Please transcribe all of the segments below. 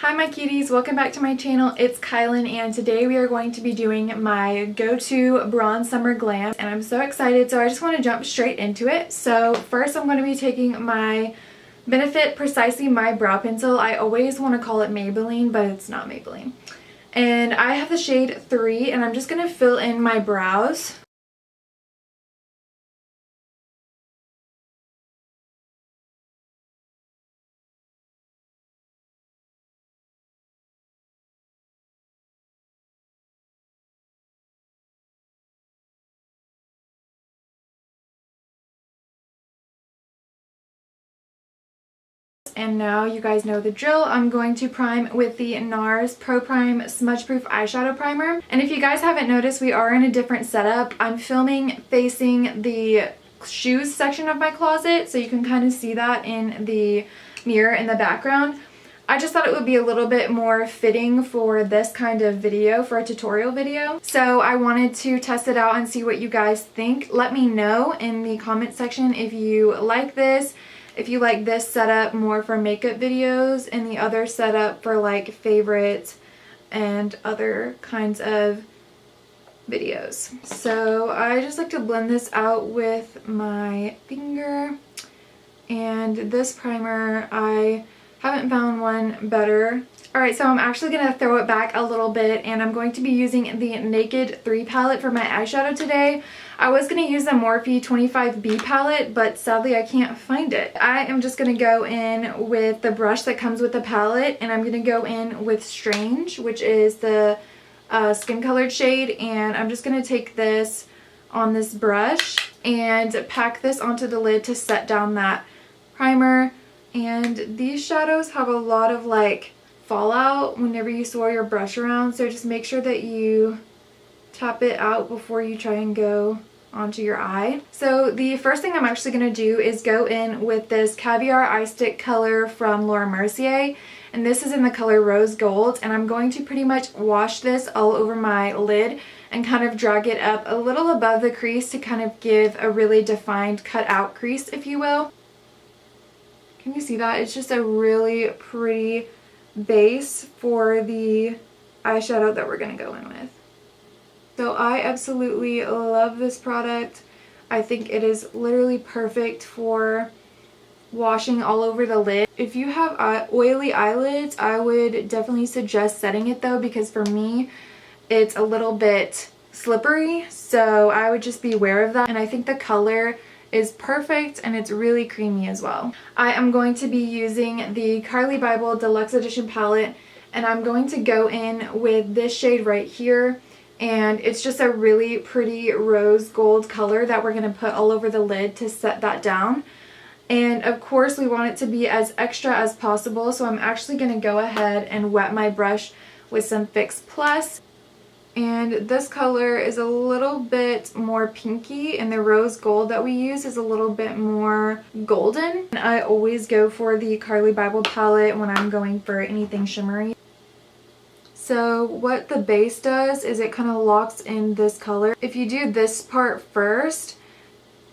Hi my cuties, welcome back to my channel. It's Kylan and today we are going to be doing my go-to bronze summer glam and I'm so excited, so I just want to jump straight into it. So first I'm going to be taking my Benefit Precisely My Brow Pencil. I always want to call it Maybelline, but it's not Maybelline. And I have the shade 3 and I'm just going to fill in my brows. And now you guys know the drill. I'm going to prime with the NARS Pro-prime Smudge Proof Eyeshadow Primer. And if you guys haven't noticed, we are in a different setup. I'm filming facing the shoes section of my closet, so you can kind of see that in the mirror in the background. I just thought it would be a little bit more fitting for this kind of video, for a tutorial video. So I wanted to test it out and see what you guys think. Let me know in the comment section if you like this. If you like this setup more for makeup videos and the other setup for like favorites and other kinds of videos. So I just like to blend this out with my finger, and this primer, I haven't found one better. Alright, so I'm actually going to throw it back a little bit and I'm going to be using the Naked 3 palette for my eyeshadow today. I was going to use the Morphe 25B palette, but sadly I can't find it. I am just going to go in with the brush that comes with the palette, and I'm going to go in with Strange, which is the skin colored shade, and I'm just going to take this on this brush and pack this onto the lid to set down that primer. And these shadows have a lot of like fallout whenever you swirl your brush around, so just make sure that you tap it out before you try and go onto your eye. So the first thing I'm actually going to do is go in with this Caviar Eye Stick color from Laura Mercier, and this is in the color Rose Gold, and I'm going to pretty much wash this all over my lid and kind of drag it up a little above the crease to kind of give a really defined cut out crease, if you will. Can you see that? It's just a really pretty base for the eyeshadow that we're going to go in with. So I absolutely love this product. I think it is literally perfect for washing all over the lid. If you have oily eyelids, I would definitely suggest setting it though, because for me it's a little bit slippery, so I would just be aware of that. And I think the color is perfect and it's really creamy as well. I am going to be using the Carly Bible Deluxe Edition palette, and I'm going to go in with this shade right here, and it's just a really pretty rose gold color that we're going to put all over the lid to set that down. And of course we want it to be as extra as possible, so I'm actually going to go ahead and wet my brush with some Fix Plus. And this color is a little bit more pinky, and the rose gold that we use is a little bit more golden. And I always go for the Carly Bible palette when I'm going for anything shimmery. So what the base does is it kind of locks in this color. If you do this part first,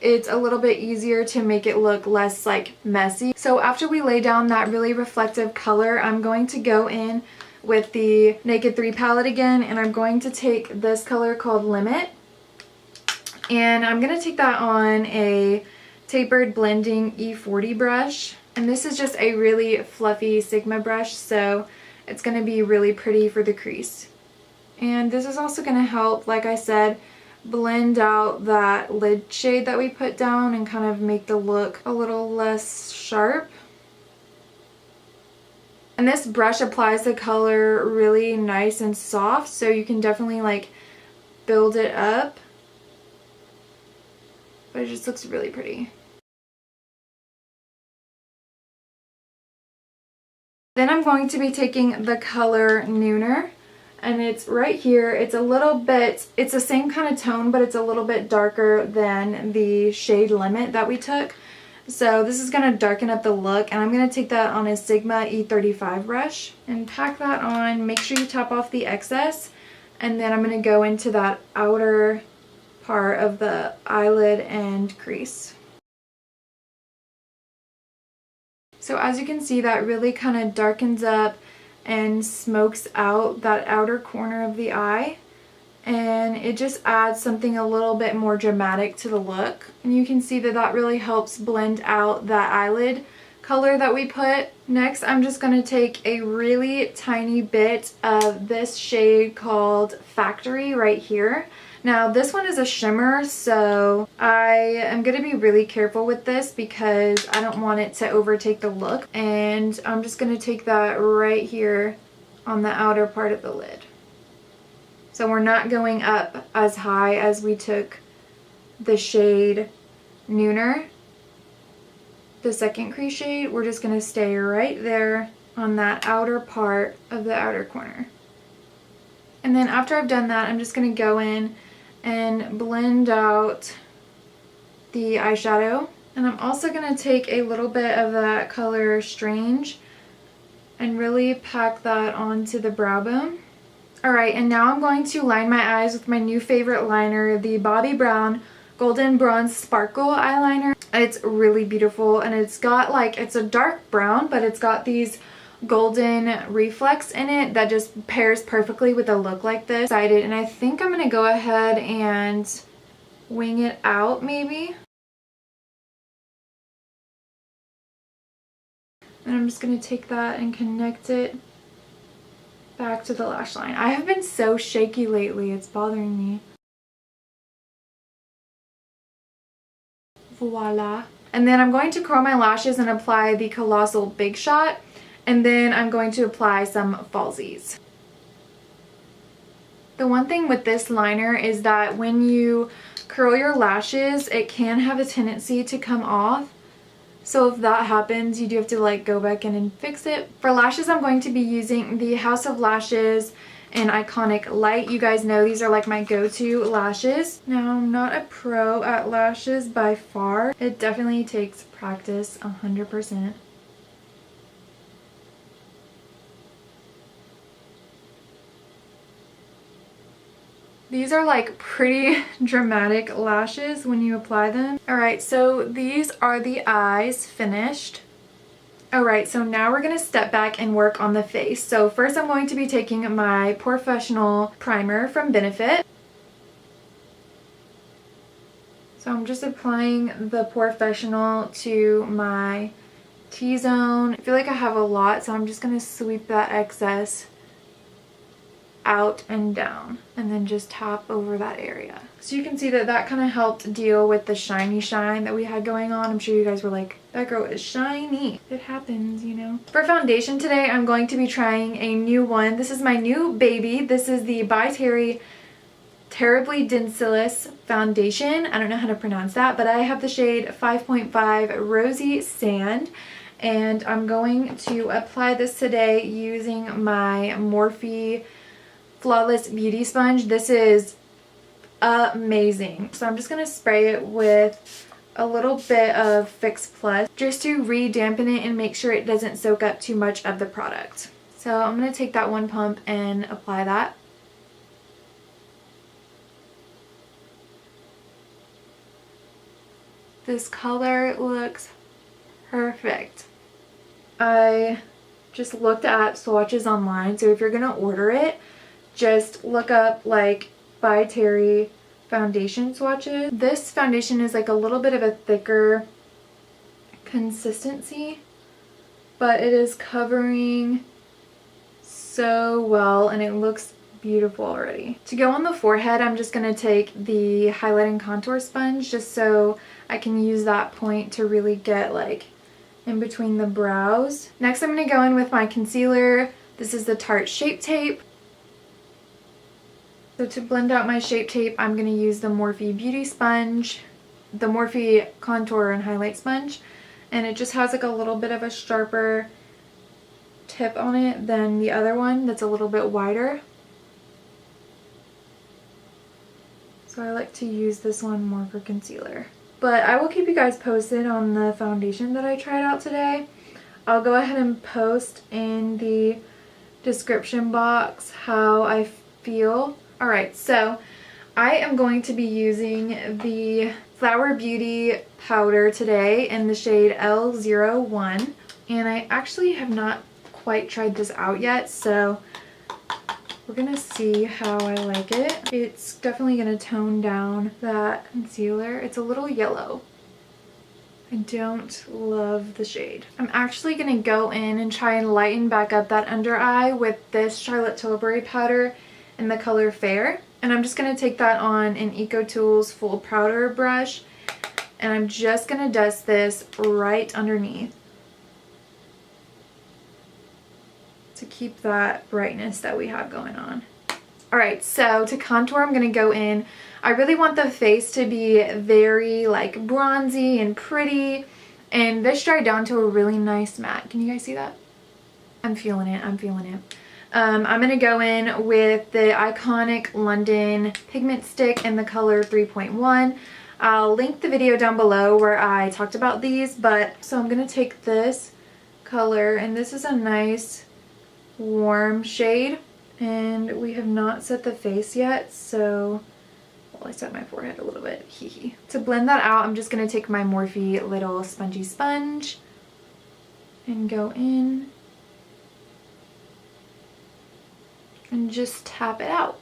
it's a little bit easier to make it look less like messy. So after we lay down that really reflective color, I'm going to go in with the Naked 3 palette again, and I'm going to take this color called Limit, and I'm going to take that on a tapered blending E40 brush, and this is just a really fluffy Sigma brush, so it's going to be really pretty for the crease. And this is also going to help, like I said, blend out that lid shade that we put down and kind of make the look a little less sharp. And this brush applies the color really nice and soft, so you can definitely like build it up, but it just looks really pretty. Then I'm going to be taking the color Nooner, and it's right here. It's a little bit, it's the same kind of tone, but it's a little bit darker than the shade Limit that we took. So this is going to darken up the look, and I'm going to take that on a Sigma E35 brush and pack that on. Make sure you top off the excess, and then I'm going to go into that outer part of the eyelid and crease. So as you can see, that really kind of darkens up and smokes out that outer corner of the eye. And it just adds something a little bit more dramatic to the look. And you can see that that really helps blend out that eyelid color that we put. Next, I'm just going to take a really tiny bit of this shade called Factory right here. Now this one is a shimmer, so I am going to be really careful with this because I don't want it to overtake the look. And I'm just going to take that right here on the outer part of the lid. So we're not going up as high as we took the shade Nooner, the second crease shade. We're just going to stay right there on that outer part of the outer corner. And then after I've done that, I'm just going to go in and blend out the eyeshadow. And I'm also going to take a little bit of that color Strange and really pack that onto the brow bone. Alright, and now I'm going to line my eyes with my new favorite liner, the Bobbi Brown Golden Bronze Sparkle eyeliner. It's really beautiful, and it's got like, it's a dark brown, but it's got these golden reflex in it that just pairs perfectly with a look like this. And I think I'm going to go ahead and wing it out maybe. And I'm just going to take that and connect it back to the lash line. I have been so shaky lately, it's bothering me. Voila. And then I'm going to curl my lashes and apply the Colossal Big Shot. And then I'm going to apply some falsies. The one thing with this liner is that when you curl your lashes, it can have a tendency to come off. So if that happens, you do have to like go back in and fix it. For lashes, I'm going to be using the House of Lashes in Iconic Light. You guys know these are like my go-to lashes. Now, I'm not a pro at lashes by far. It definitely takes practice 100%. These are like pretty dramatic lashes when you apply them. Alright, so these are the eyes finished. Alright, so now we're going to step back and work on the face. So first I'm going to be taking my Professional primer from Benefit. So I'm just applying the Professional to my T-zone. I feel like I have a lot, so I'm just going to sweep that excess out and down and then just tap over that area. So you can see that that kind of helped deal with the shiny shine that we had going on. I'm sure you guys were like, that girl is shiny. It happens, you know. For foundation today, I'm going to be trying a new one. This is my new baby. This is the By Terry Terribly Densillous foundation. I don't know how to pronounce that, but I have the shade 5.5 Rosy Sand. And I'm going to apply this today using my Morphe Flawless Beauty Sponge. This is amazing. So I'm just going to spray it with a little bit of Fix Plus just to re-dampen it and make sure it doesn't soak up too much of the product. So I'm going to take that one pump and apply that. This color looks perfect. I just looked at swatches online, so if you're going to order it, just look up like By Terry foundation swatches. This foundation is like a little bit of a thicker consistency, but it is covering so well and it looks beautiful already. To go on the forehead, I'm just going to take the highlight and contour sponge just so I can use that point to really get like in between the brows. Next, I'm going to go in with my concealer. This is the Tarte Shape Tape. So to blend out my Shape Tape, I'm going to use the Morphe Beauty Sponge, the Morphe Contour and Highlight Sponge, and it just has like a little bit of a sharper tip on it than the other one that's a little bit wider. So I like to use this one more for concealer. But I will keep you guys posted on the foundation that I tried out today. I'll go ahead and post in the description box how I feel. Alright, so I am going to be using the Flower Beauty powder today in the shade L01. And I actually have not quite tried this out yet, so we're gonna see how I like it. It's definitely gonna tone down that concealer. It's a little yellow. I don't love the shade. I'm actually gonna go in and try and lighten back up that under eye with this Charlotte Tilbury powder in the color Fair. And I'm just gonna take that on an EcoTools full powder brush, and I'm just gonna dust this right underneath to keep that brightness that we have going on. Alright, so to contour, I'm gonna go in. I really want the face to be very like bronzy and pretty, and this dried down to a really nice matte. Can you guys see that? I'm feeling it, I'm feeling it. I'm gonna go in with the iconic London pigment stick in the color 3.1. I'll link the video down below where I talked about these, but so I'm gonna take this color, and this is a nice warm shade, and we have not set the face yet, so well, I set my forehead a little bit, hee hee. To blend that out, I'm just gonna take my Morphe little spongy sponge and go in and just tap it out.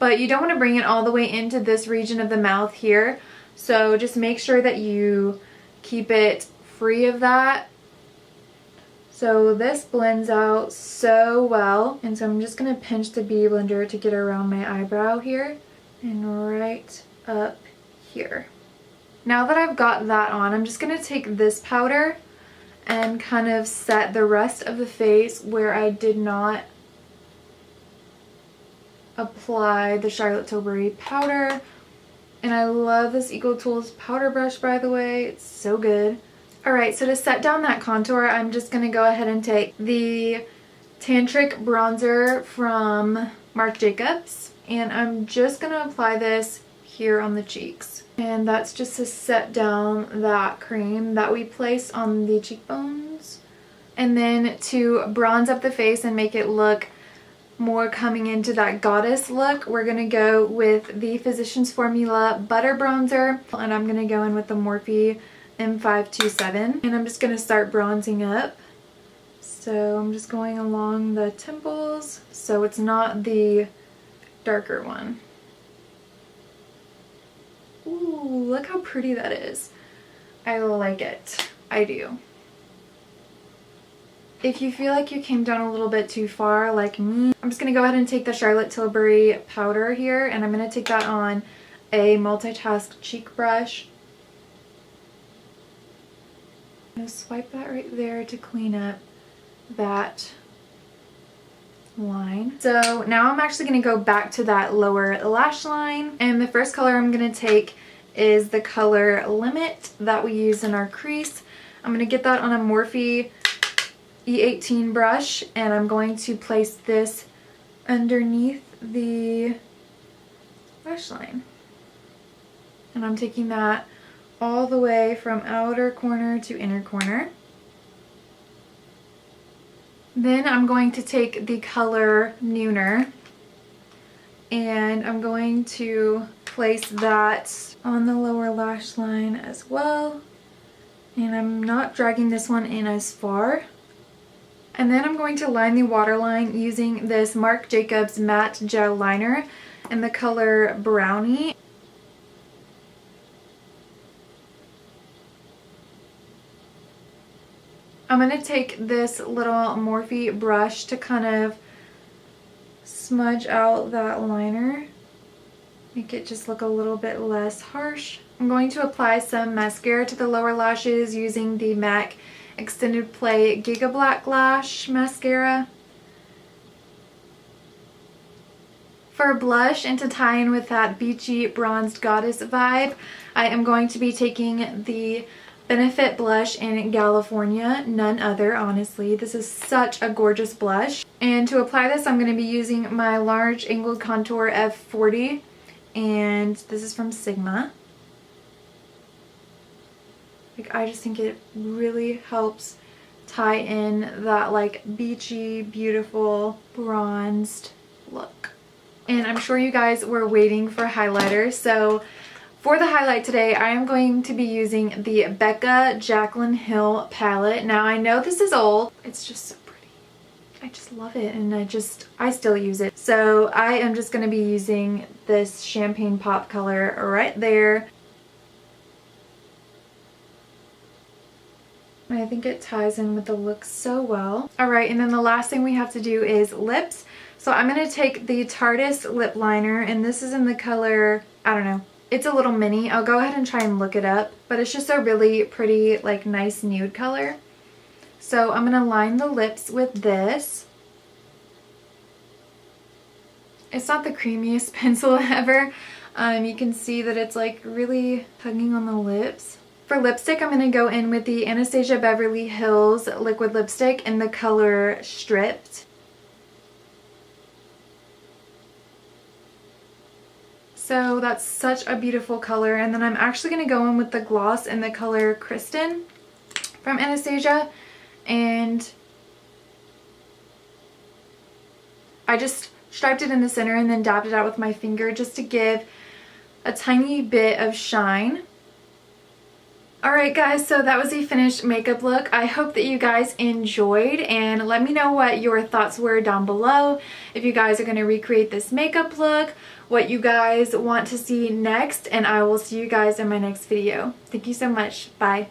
But you don't want to bring it all the way into this region of the mouth here, so just make sure that you keep it free of that. So this blends out so well, and so I'm just going to pinch the Beauty Blender to get around my eyebrow here and right up here. Now that I've got that on, I'm just going to take this powder and kind of set the rest of the face where I did not apply the Charlotte Tilbury powder. And I love this EcoTools powder brush, by the way. It's so good. Alright, so to set down that contour, I'm just going to go ahead and take the Tantric bronzer from Marc Jacobs, and I'm just going to apply this here on the cheeks. And that's just to set down that cream that we place on the cheekbones. And then to bronze up the face and make it look more coming into that goddess look, we're going to go with the Physicians Formula Butter Bronzer, and I'm going to go in with the Morphe M527, and I'm just going to start bronzing up. So I'm just going along the temples, so it's not the darker one. Ooh, look how pretty that is. I like it. I do. If you feel like you came down a little bit too far like me, I'm just going to go ahead and take the Charlotte Tilbury powder here, and I'm going to take that on a multitask cheek brush. I'm going to swipe that right there to clean up that line. So now I'm actually going to go back to that lower lash line, and the first color I'm going to take is the color Limit that we use in our crease. I'm going to get that on a Morphe E18 brush, and I'm going to place this underneath the lash line. And I'm taking that all the way from outer corner to inner corner. Then I'm going to take the color Nooner, and I'm going to place that on the lower lash line as well. And I'm not dragging this one in as far. And then I'm going to line the waterline using this Marc Jacobs matte gel liner in the color Brownie. I'm going to take this little Morphe brush to kind of smudge out that liner, make it just look a little bit less harsh. I'm going to apply some mascara to the lower lashes using the MAC Extended Play Giga Black Lash Mascara. For blush, and to tie in with that beachy bronzed goddess vibe, I am going to be taking the Benefit blush in California, none other, honestly. This is such a gorgeous blush. And to apply this, I'm going to be using my Large Angled Contour F40, and this is from Sigma. Like, I just think it really helps tie in that like beachy, beautiful, bronzed look. And I'm sure you guys were waiting for highlighter, so For the highlight today, I am going to be using the Becca Jaclyn Hill palette. Now I know this is old, it's just so pretty. I just love it, and I still use it. So I am just going to be using this Champagne Pop color right there. And I think it ties in with the look so well. Alright, and then the last thing we have to do is lips. So I'm going to take the Tarte lip liner, and this is in the color, I don't know, it's a little mini. I'll go ahead and try and look it up, but it's just a really pretty, like, nice nude color. So I'm going to line the lips with this. It's not the creamiest pencil ever. You can see that it's like really tugging on the lips. For lipstick, I'm going to go in with the Anastasia Beverly Hills liquid lipstick in the color Stripped. So that's such a beautiful color. And then I'm actually going to go in with the gloss in the color Kristen from Anastasia. And I just striped it in the center and then dabbed it out with my finger just to give a tiny bit of shine. Alright guys, so that was the finished makeup look. I hope that you guys enjoyed, and let me know what your thoughts were down below. If you guys are going to recreate this makeup look, what you guys want to see next, and I will see you guys in my next video. Thank you so much. Bye.